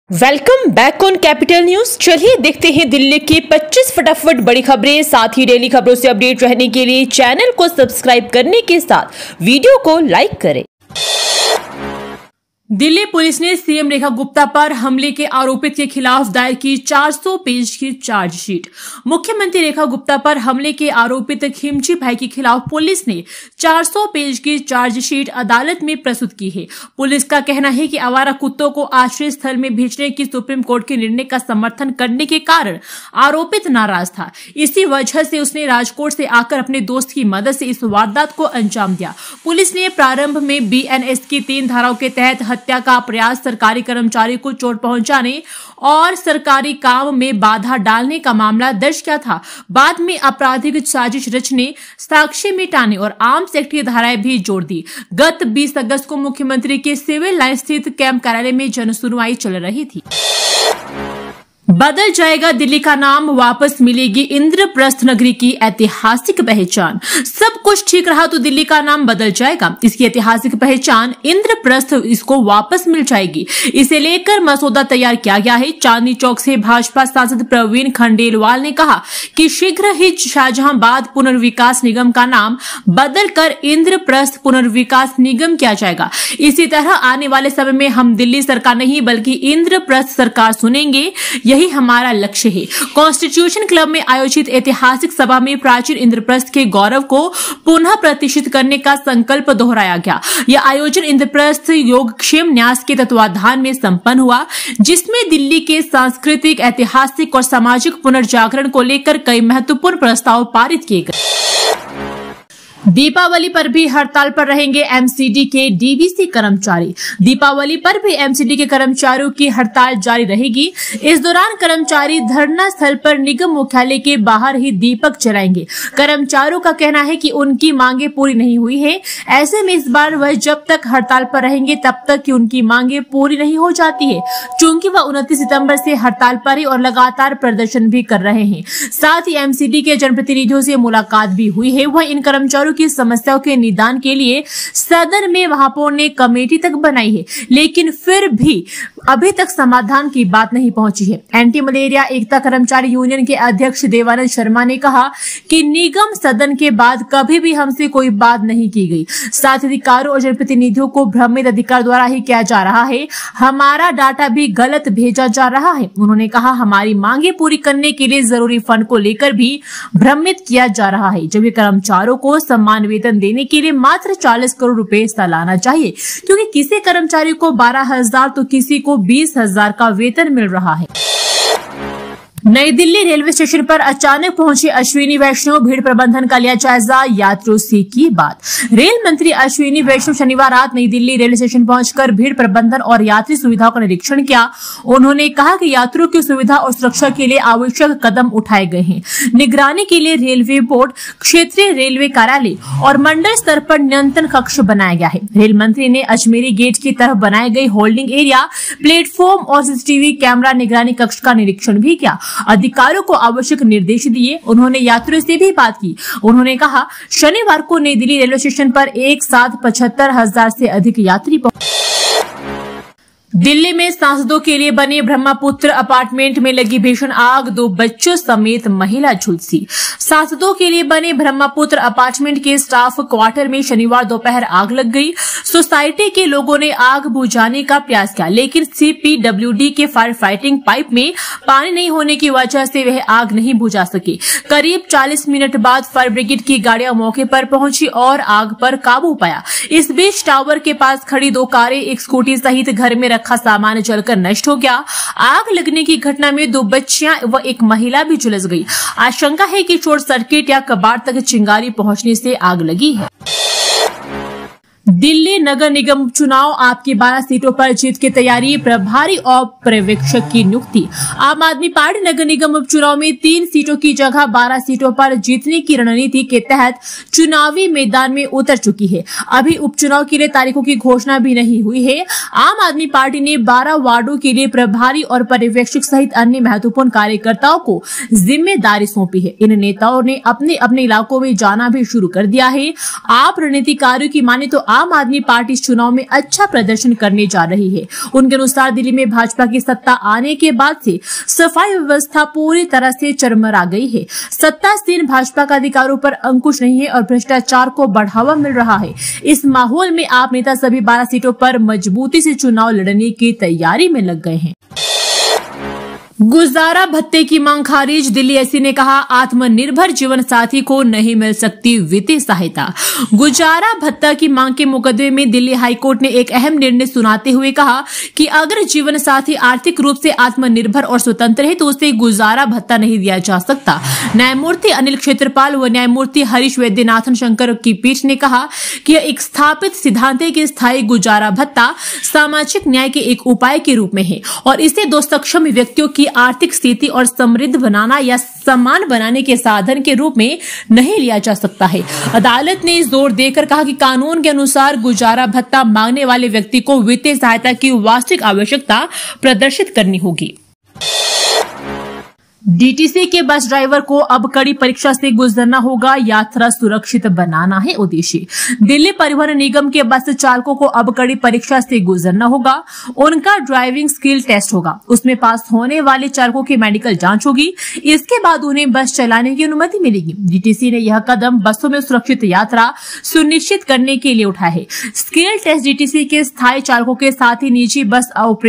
Welcome back on capital news. चलिए देखते हैं दिल्ली की 25 फटाफट बड़ी खबरें। साथ ही डेली खबरों से अपडेट रहने के लिए चैनल को सब्सक्राइब करने के साथ वीडियो को लाइक करें। दिल्ली पुलिस ने सीएम रेखा गुप्ता पर हमले के आरोपित के खिलाफ दायर की 400 पेज की चार्जशीट। मुख्यमंत्री रेखा गुप्ता पर हमले के आरोपित खिमची भाई के खिलाफ पुलिस ने 400 पेज की चार्जशीट अदालत में प्रस्तुत की है। पुलिस का कहना है कि आवारा कुत्तों को आश्रय स्थल में भेजने की सुप्रीम कोर्ट के निर्णय का समर्थन करने के कारण आरोपित नाराज था। इसी वजह से उसने राजकोट से आकर अपने दोस्त की मदद से इस वारदात को अंजाम दिया। पुलिस ने प्रारंभ में बीएनएस की 3 धाराओं के तहत हत्या का प्रयास, सरकारी कर्मचारी को चोट पहुंचाने और सरकारी काम में बाधा डालने का मामला दर्ज किया था। बाद में आपराधिक साजिश रचने, साक्ष्य मिटाने और आर्म्स एक्ट की धाराएं भी जोड़ दी। गत 20 अगस्त को मुख्यमंत्री के सिविल लाइन स्थित कैंप कार्यालय में जनसुनवाई चल रही थी। बदल जाएगा दिल्ली का नाम, वापस मिलेगी इंद्रप्रस्थ नगरी की ऐतिहासिक पहचान। सब कुछ ठीक रहा तो दिल्ली का नाम बदल जाएगा। इसकी ऐतिहासिक पहचान इंद्रप्रस्थ इसको वापस मिल जाएगी। इसे लेकर मसौदा तैयार किया गया है। चांदनी चौक से भाजपा सांसद प्रवीण खंडेलवाल ने कहा कि शीघ्र ही शाहजहांबाद पुनर्विकास निगम का नाम बदलकर इंद्रप्रस्थ पुनर्विकास निगम किया जाएगा। इसी तरह आने वाले समय में हम दिल्ली सरकार नहीं बल्कि इंद्रप्रस्थ सरकार सुनेंगे, यही हमारा लक्ष्य है। कॉन्स्टिट्यूशन क्लब में आयोजित ऐतिहासिक सभा में प्राचीन इंद्रप्रस्थ के गौरव को पुनः प्रतिष्ठित करने का संकल्प दोहराया गया। यह आयोजन इंद्रप्रस्थ योगक्षेम न्यास के तत्वाधान में संपन्न हुआ, जिसमें दिल्ली के सांस्कृतिक, ऐतिहासिक और सामाजिक पुनर्जागरण को लेकर कई महत्वपूर्ण प्रस्ताव पारित किए गए। दीपावली पर भी हड़ताल पर रहेंगे एमसीडी के डीवीसी कर्मचारी। दीपावली पर भी एमसीडी के कर्मचारियों की हड़ताल जारी रहेगी। इस दौरान कर्मचारी धरना स्थल पर निगम मुख्यालय के बाहर ही दीपक जलाएंगे। कर्मचारियों का कहना है कि उनकी मांगे पूरी नहीं हुई है। ऐसे में इस बार वह जब तक हड़ताल पर रहेंगे तब तक कि उनकी मांगे पूरी नहीं हो जाती है, चूंकि वह 29 सितंबर से हड़ताल पर है और लगातार प्रदर्शन भी कर रहे हैं। साथ ही एमसीडी के जनप्रतिनिधियों से मुलाकात भी हुई है। वह इन कर्मचारियों की समस्याओं के निदान के लिए सदन में महापौर ने कमेटी तक बनाई है, लेकिन फिर भी अभी तक समाधान की बात नहीं पहुंची है। एंटी मलेरिया एकता कर्मचारी यूनियन के अध्यक्ष देवानंद शर्मा ने कहा कि निगम सदन के बाद कभी भी हमसे कोई बात नहीं की गई। साथ ही अधिकारियों और जनप्रतिनिधियों को भ्रमित अधिकार द्वारा ही किया जा रहा है। हमारा डाटा भी गलत भेजा जा रहा है। उन्होंने कहा हमारी मांगे पूरी करने के लिए जरूरी फंड को लेकर भी भ्रमित किया जा रहा है, जबकि कर्मचारियों को सम्मान वेतन देने के लिए मात्र 40 करोड़ रुपए सालाना चाहिए, क्योंकि किसी कर्मचारी को 12,000 तो किसी को 20,000 का वेतन मिल रहा है। नई दिल्ली रेलवे स्टेशन पर अचानक पहुंचे अश्विनी वैष्णव, भीड़ प्रबंधन का लिया जायजा, यात्रियों से की बात। रेल मंत्री अश्विनी वैष्णव शनिवार रात नई दिल्ली रेलवे स्टेशन पहुंचकर भीड़ प्रबंधन और यात्री सुविधाओं का निरीक्षण किया। उन्होंने कहा कि यात्रियों की सुविधा और सुरक्षा के लिए आवश्यक कदम उठाए गए हैं। निगरानी के लिए रेलवे बोर्ड, क्षेत्रीय रेलवे कार्यालय और मंडल स्तर पर नियंत्रण कक्ष बनाया गया है। रेल मंत्री ने अजमेरी गेट की तरफ बनाए गए होल्डिंग एरिया, प्लेटफॉर्म और सीसीटीवी कैमरा निगरानी कक्ष का निरीक्षण भी किया। अधिकारियों को आवश्यक निर्देश दिए। उन्होंने यात्रियों से भी बात की। उन्होंने कहा शनिवार को नई दिल्ली रेलवे स्टेशन पर एक साथ 75,000 से अधिक यात्री दिल्ली में सांसदों के लिए बने ब्रह्मपुत्र अपार्टमेंट में लगी भीषण आग, 2 बच्चों समेत महिला झुलसी। सांसदों के लिए बने ब्रह्मपुत्र अपार्टमेंट के स्टाफ क्वार्टर में शनिवार दोपहर आग लग गई। सोसाइटी के लोगों ने आग बुझाने का प्रयास किया, लेकिन सीपीडब्ल्यूडी के फायर फाइटिंग पाइप में पानी नहीं होने की वजह से वह आग नहीं बुझा सके। करीब 40 मिनट बाद फायर ब्रिगेड की गाड़ियां मौके पर पहुंची और आग पर काबू पाया। इस बीच टावर के पास खड़ी 2 कारें, एक स्कूटी सहित घर में रखा सामान जलकर नष्ट हो गया। आग लगने की घटना में 2 बच्चियां व एक महिला भी झुलस गई। आशंका है कि शॉर्ट सर्किट या कबाड़ तक चिंगारी पहुंचने से आग लगी है। दिल्ली नगर निगम उपचुनाव, आपकी 12 सीटों पर जीत की तैयारी, प्रभारी और पर्यवेक्षक की नियुक्ति। आम आदमी पार्टी नगर निगम उपचुनाव में 3 सीटों की जगह 12 सीटों पर जीतने की रणनीति के तहत चुनावी मैदान में उतर चुकी है। अभी उपचुनाव के लिए तारीखों की घोषणा भी नहीं हुई है। आम आदमी पार्टी ने 12 वार्डों के लिए प्रभारी और पर्यवेक्षक सहित अन्य महत्वपूर्ण कार्यकर्ताओं को जिम्मेदारी सौंपी है। इन नेताओं ने अपने अपने इलाकों में जाना भी शुरू कर दिया है। आप रणनीतिकारों की माने तो आम आदमी पार्टी इस चुनाव में अच्छा प्रदर्शन करने जा रही है। उनके अनुसार दिल्ली में भाजपा की सत्ता आने के बाद से सफाई व्यवस्था पूरी तरह से चरमरा गई है। सत्तासीन भाजपा का अधिकारों पर अंकुश नहीं है और भ्रष्टाचार को बढ़ावा मिल रहा है। इस माहौल में आप नेता सभी 12 सीटों पर मजबूती से चुनाव लड़ने की तैयारी में लग गए हैं। गुजारा भत्ते की मांग खारिज, दिल्ली एससी ने कहा आत्मनिर्भर जीवन साथी को नहीं मिल सकती वित्तीय सहायता। गुजारा भत्ता की मांग के मुकदमे में दिल्ली हाईकोर्ट ने एक अहम निर्णय सुनाते हुए कहा कि अगर जीवन साथी आर्थिक रूप से आत्मनिर्भर और स्वतंत्र है तो उसे गुजारा भत्ता नहीं दिया जा सकता। न्यायमूर्ति अनिल क्षेत्रपाल व न्यायमूर्ति हरीश वैद्यनाथन शंकर की पीठ ने कहा कि यह एक स्थापित सिद्धांत है कि स्थायी गुजारा भत्ता सामाजिक न्याय के एक उपाय के रूप में है और इसे दो सक्षम व्यक्तियों की आर्थिक स्थिति और समृद्ध बनाना या समान बनाने के साधन के रूप में नहीं लिया जा सकता है। अदालत ने जोर देकर कहा कि कानून के अनुसार गुजारा भत्ता मांगने वाले व्यक्ति को वित्तीय सहायता की वास्तविक आवश्यकता प्रदर्शित करनी होगी। डीटीसी के बस ड्राइवर को अब कड़ी परीक्षा से गुजरना होगा, यात्रा सुरक्षित बनाना है उद्देश्य। दिल्ली परिवहन निगम के बस चालकों को अब कड़ी परीक्षा से गुजरना होगा। उनका ड्राइविंग स्किल टेस्ट होगा, उसमें पास होने वाले चालकों की मेडिकल जांच होगी। इसके बाद उन्हें बस चलाने की अनुमति मिलेगी। डीटीसी ने यह कदम बसों में सुरक्षित यात्रा सुनिश्चित करने के लिए उठाया है। स्किल टेस्ट डीटीसी के स्थायी चालकों के साथ ही निजी बस ऑपरेटर